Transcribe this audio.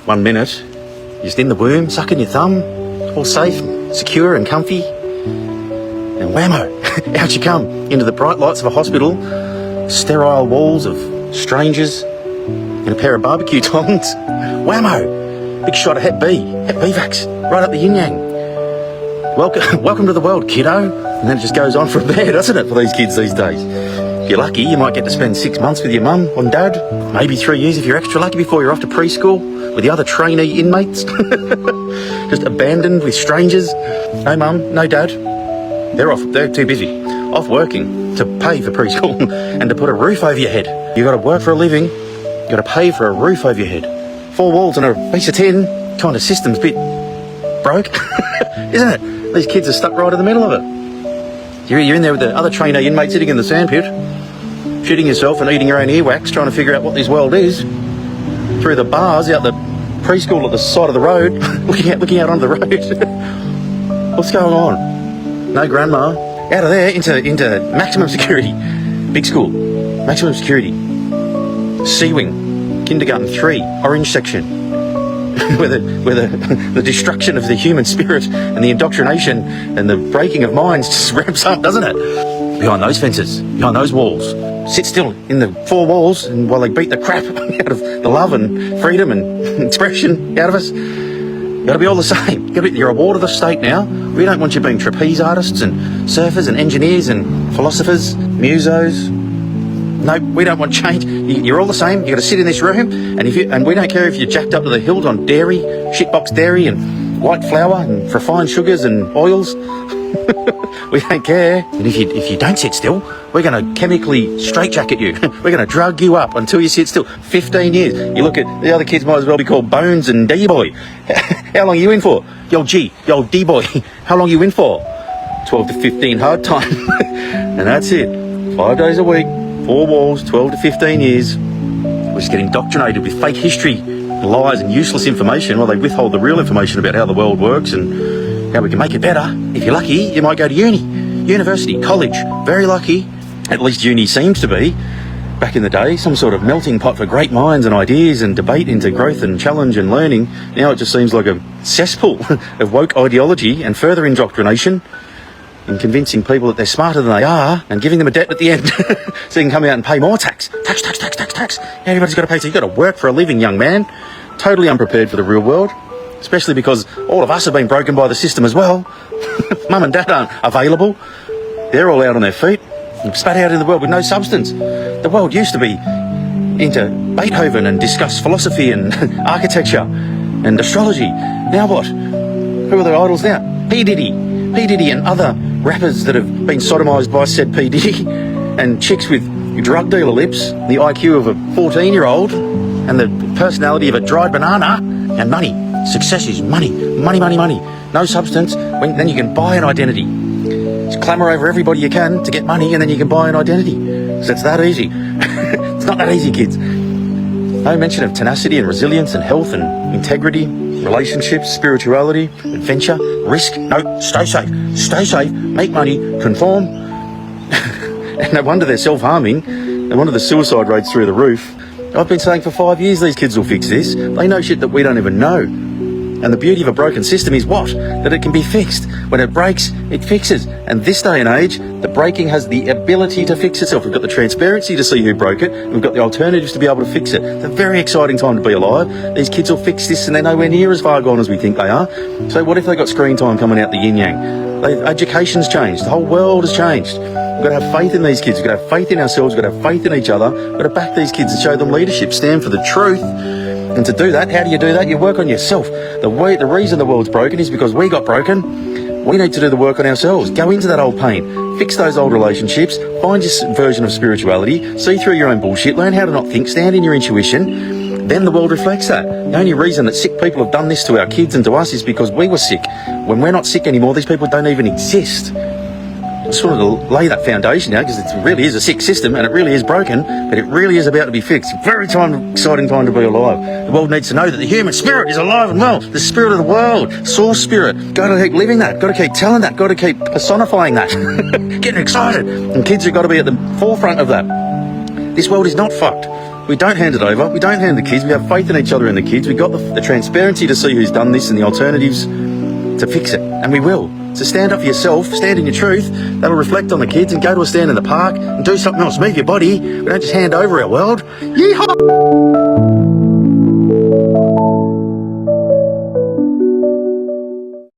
1 minute, you're just in the womb, sucking your thumb, all safe, secure and comfy, and whammo, out you come into the bright lights of a hospital, sterile walls of strangers, and a pair of barbecue tongs. Whammo, big shot of Hep B vax, right up the yin-yang. Welcome to the world, kiddo. And then it just goes on from there, doesn't it, for these kids these days? If you're lucky, you might get to spend 6 months with your mum and dad, maybe 3 years if you're extra lucky before you're off to preschool with the other trainee inmates. Just abandoned with strangers. No mum, no dad. They're too busy, off working to pay for preschool and to put a roof over your head. You got to work for a living, you got to pay for a roof over your head. 4 walls and a piece of tin kind of system's a bit broke, isn't it? These kids are stuck right in the middle of it. You're in there with the other trainee inmate sitting in the sandpit, shooting yourself and eating your own earwax, trying to figure out what this world is, through the bars out the preschool at the side of the road, looking out onto the road. What's going on? No grandma. Out of there into maximum security. Big school. Maximum security. C-wing. Kindergarten 3. Orange section. where the destruction of the human spirit and the indoctrination and the breaking of minds just ramps up, doesn't it? Behind those fences, behind those walls. Sit still in the 4 walls and while they beat the crap out of the love and freedom and expression out of us. Got to be all the same. You're a ward of the state now. We don't want you being trapeze artists and surfers and engineers and philosophers, musos. No, we don't want change. You're all the same. You got to sit in this room, and we don't care if you're jacked up to the hilt on dairy, shitbox dairy, and white flour and refined sugars and oils. We don't care. And if you don't sit still, we're going to chemically straitjacket you. We're going to drug you up until you sit still. 15 years. You look at the other kids, might as well be called Bones and D-Boy. How long are you in for? Yo D-Boy. How long are you in for? 12 to 15 hard time. And that's it. 5 days a week. 4 walls, 12 to 15 years. We're just getting indoctrinated with fake history, lies and useless information while they withhold the real information about how the world works and how we can make it better. If you're lucky, you might go to university, college. Very lucky. At least uni seems to be. Back in the day, some sort of melting pot for great minds and ideas and debate into growth and challenge and learning. Now it just seems like a cesspool of woke ideology and further indoctrination, and convincing people that they're smarter than they are and giving them a debt at the end so you can come out and pay more tax. Tax. Everybody's got to pay, so you've got to work for a living, young man. Totally unprepared for the real world, especially because all of us have been broken by the system as well. Mum and dad aren't available. They're all out on their feet, spat out in the world with no substance. The world used to be into Beethoven and discuss philosophy and architecture and astrology. Now what? Who are the idols now? P. Diddy and other rappers that have been sodomised by said P. Diddy, and chicks with drug dealer lips, the IQ of a 14-year-old, and the personality of a dried banana, and money. Success is money. No substance. Then you can buy an identity. Just clamour over everybody you can to get money, and then you can buy an identity. So it's that easy. It's not that easy, kids. No mention of tenacity and resilience and health and integrity, relationships, spirituality, adventure, risk. No, stay safe, make money, conform. And no wonder they're self-harming. No wonder the suicide rate's through the roof. I've been saying for 5 years these kids will fix this. They know shit that we don't even know. And the beauty of a broken system is what? That it can be fixed. When it breaks, it fixes. And this day and age, the breaking has the ability to fix itself. We've got the transparency to see who broke it, and we've got the alternatives to be able to fix it. It's a very exciting time to be alive. These kids will fix this, and they're nowhere near as far gone as we think they are. So what if they got screen time coming out the yin-yang? Education's changed. The whole world has changed. We've got to have faith in these kids. We've got to have faith in ourselves. We've got to have faith in each other. We've got to back these kids and show them leadership, stand for the truth. And to do that, how do you do that? You work on yourself. The reason the world's broken is because we got broken. We need to do the work on ourselves. Go into that old pain. Fix those old relationships. Find your version of spirituality. See through your own bullshit. Learn how to not think. Stand in your intuition. Then the world reflects that. The only reason that sick people have done this to our kids and to us is because we were sick. When we're not sick anymore, these people don't even exist. I just wanted to lay that foundation now, because it really is a sick system and it really is broken, but it really is about to be fixed. Very exciting time to be alive. The world needs to know that the human spirit is alive and well. The spirit of the world, source spirit. Got to keep living that. Got to keep telling that. Got to keep personifying that. Getting excited. And kids have got to be at the forefront of that. This world is not fucked. We don't hand it over. We don't hand the kids. We have faith in each other and the kids. We've got the transparency to see who's done this and the alternatives to fix it. And we will. So stand up for yourself, stand in your truth. That'll reflect on the kids, and go to a stand in the park and do something else. Move your body. We don't just hand over our world. Yeehaw!